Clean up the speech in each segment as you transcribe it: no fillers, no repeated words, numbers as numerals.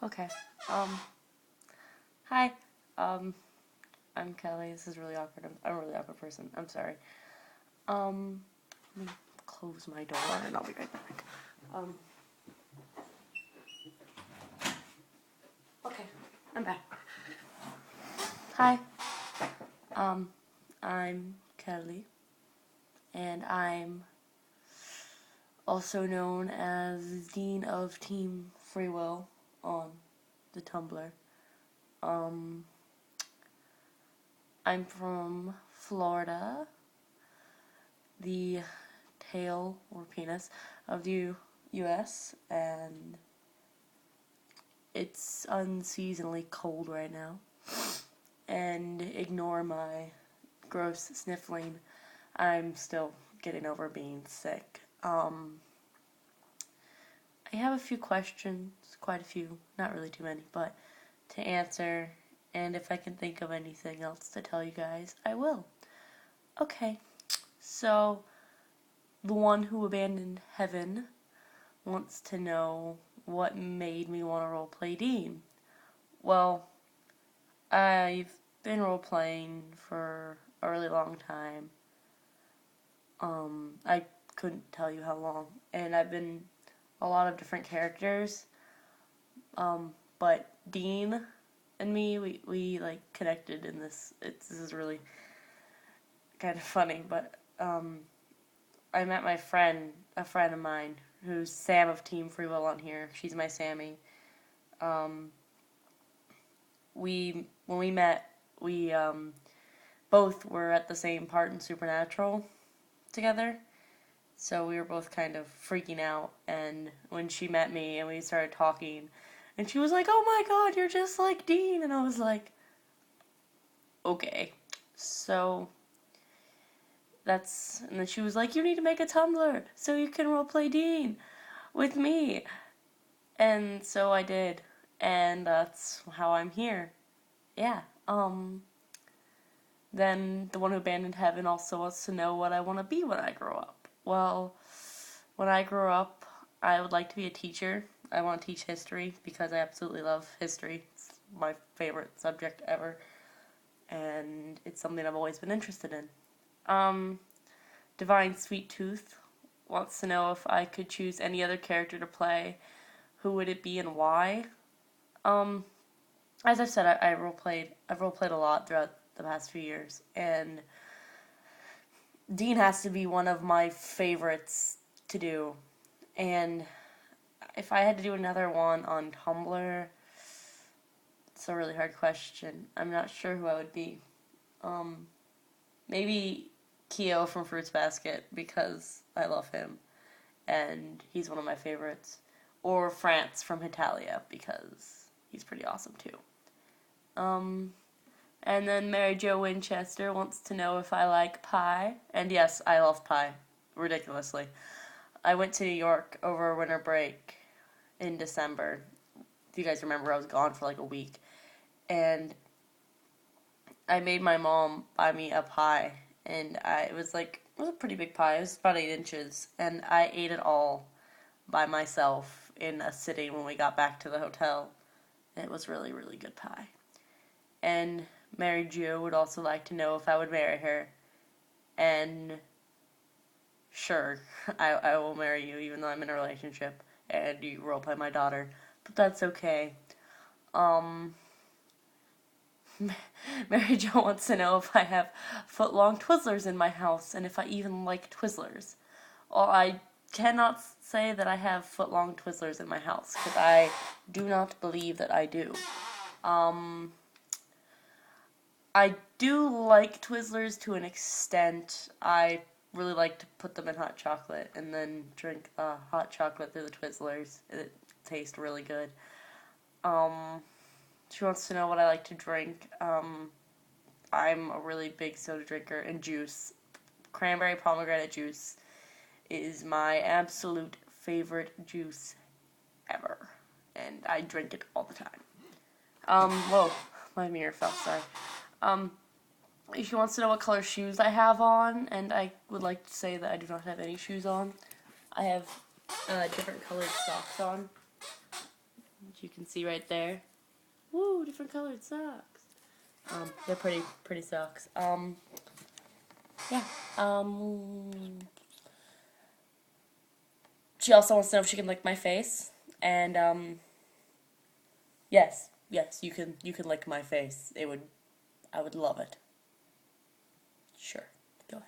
Okay. Hi. I'm Kelly. This is really awkward. I'm a really awkward person. I'm sorry. Let me close my door and I'll be right back. Okay. I'm back. Hi. I'm Kelly, and I'm also known as Dean of Team Free Will on the Tumblr. I'm from Florida, the tail or penis of the U.S., and it's unseasonably cold right now. And ignore my gross sniffling. I'm still getting over being sick. I have a few questions, quite a few, not really too many, but to answer, and if I can think of anything else to tell you guys, I will. Okay, so the one who abandoned heaven wants to know what made me want to roleplay Dean. Well, I've been roleplaying for a really long time. I couldn't tell you how long, and I've been a lot of different characters. But Dean and me, we like connected in this. This is really kind of funny, but I met my friend, a friend of mine, who's Sam of Team Free Will on here. She's my Sammy. When we met, we both were at the same part in Supernatural together. So we were both kind of freaking out, and when she met me and we started talking, and she was like, "Oh my god, you're just like Dean," and I was like, okay. So and then she was like, "You need to make a Tumblr so you can roleplay Dean with me." And so I did, and that's how I'm here. Yeah. Then the one who abandoned heaven also wants to know what I want to be when I grow up. Well, when I grow up, I would like to be a teacher. I want to teach history because I absolutely love history. It's my favorite subject ever, and it's something I've always been interested in. Divine Sweet Tooth wants to know if I could choose any other character to play, who would it be and why? As I've said, I've roleplayed a lot throughout the past few years, and Dean has to be one of my favorites to do. And if I had to do another one on Tumblr, it's a really hard question. I'm not sure who I would be. Maybe Keo from Fruits Basket, because I love him, and he's one of my favorites. Or France from Hitalia, because he's pretty awesome too. And then Mary Jo Winchester wants to know if I like pie. And yes, I love pie. Ridiculously. I went to New York over winter break in December. If you guys remember, I was gone for like a week. And I made my mom buy me a pie. And it was a pretty big pie. It was about 8 inches. And I ate it all by myself in a sitting when we got back to the hotel. It was really, really good pie. And Mary Jo would also like to know if I would marry her. And sure, I will marry you even though I'm in a relationship and you roleplay my daughter. But that's okay. Mary Jo wants to know if I have foot-long Twizzlers in my house and if I even like Twizzlers. Well, I cannot say that I have foot-long Twizzlers in my house because I do not believe that I do. I do like Twizzlers to an extent. I really like to put them in hot chocolate and then drink hot chocolate through the Twizzlers. It tastes really good. She wants to know what I like to drink. I'm a really big soda drinker, and juice. Cranberry pomegranate juice is my absolute favorite juice ever. And I drink it all the time. Whoa, my mirror fell, sorry. She wants to know what color shoes I have on, and I would like to say that I do not have any shoes on. I have different colored socks on. you can see right there. Woo, different colored socks. They're pretty socks. Yeah. She also wants to know if she can lick my face, and yes, you can lick my face. I would love it. Sure, go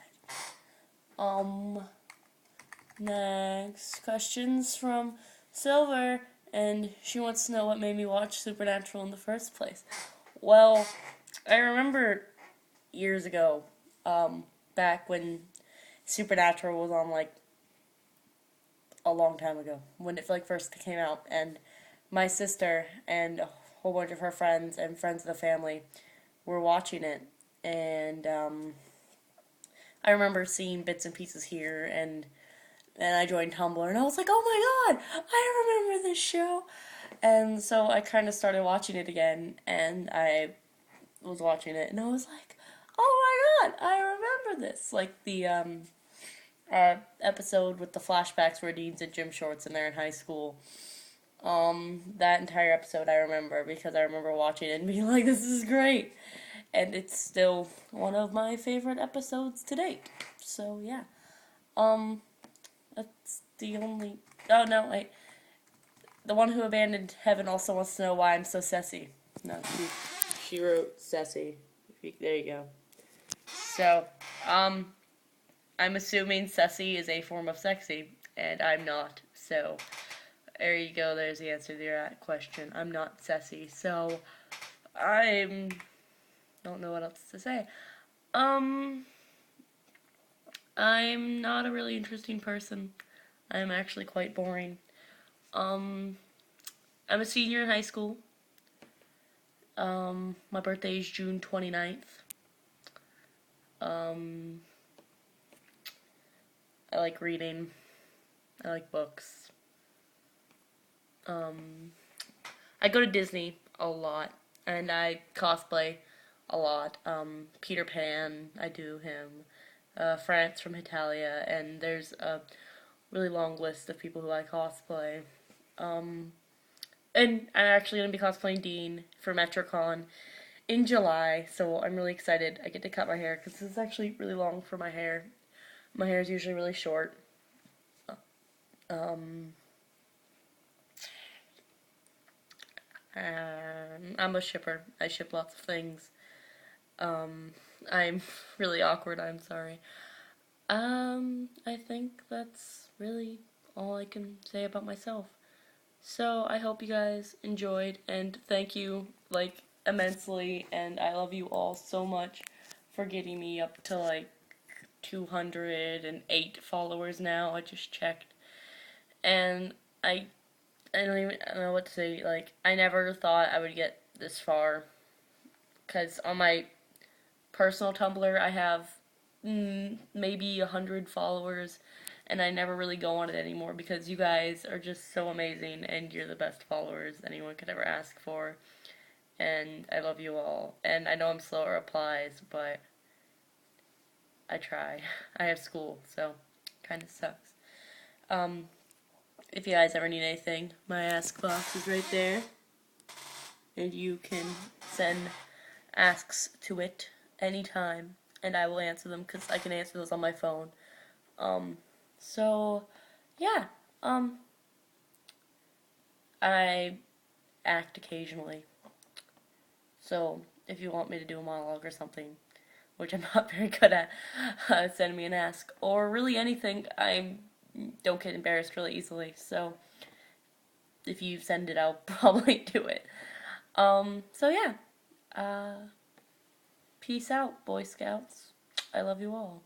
ahead. Next question's from Silver, and she wants to know what made me watch Supernatural in the first place. Well, I remember years ago, back when Supernatural was on, like, a long time ago, when it, like, first came out, and my sister and a whole bunch of her friends and friends of the family were watching it, and, I remember seeing bits and pieces here, and I joined Tumblr, and I was like, oh my god, I remember this show. And so I kind of started watching it again, and I was watching it, and I was like, oh my god, I remember this. Like the episode with the flashbacks where Dean's in gym shorts and they're in high school. That entire episode I remember because I remember watching it and being like, this is great. And it's still one of my favorite episodes to date. So yeah. That's the only... Oh, no, wait. The one who abandoned heaven also wants to know why I'm so sassy. No, she wrote sassy. There you go. So, I'm assuming sassy is a form of sexy, and I'm not. So, there you go. There's the answer to your question. I'm not sassy. So, don't know what else to say. I'm not a really interesting person. I'm actually quite boring. I'm a senior in high school. My birthday is June 29th. I like reading. I like books. I go to Disney a lot, and I cosplay a lot. Peter Pan, I do him. France from Italia, and there's a really long list of people who I cosplay. And I'm actually going to be cosplaying Dean for MetroCon in July, so I'm really excited. I get to cut my hair, because this is actually really long for my hair. My hair is usually really short. I'm a shipper. I ship lots of things. I'm really awkward, I'm sorry. I think that's really all I can say about myself. So, I hope you guys enjoyed, and thank you, like, immensely, and I love you all so much for getting me up to, like, 208 followers now. I just checked. And I don't know what to say. Like, I never thought I would get this far, because on my personal Tumblr, I have maybe 100 followers, and I never really go on it anymore because you guys are just so amazing, and you're the best followers anyone could ever ask for, and I love you all. And I know I'm slow at replies, but I try. I have school, so kind of sucks. If you guys ever need anything, my ask box is right there, and you can send asks to it anytime, and I will answer them, because I can answer those on my phone. So, yeah, I act occasionally, so if you want me to do a monologue or something, which I'm not very good at, send me an ask, or really anything. I don't get embarrassed really easily, so if you send it, I'll probably do it. So yeah, peace out, Boy Scouts. I love you all.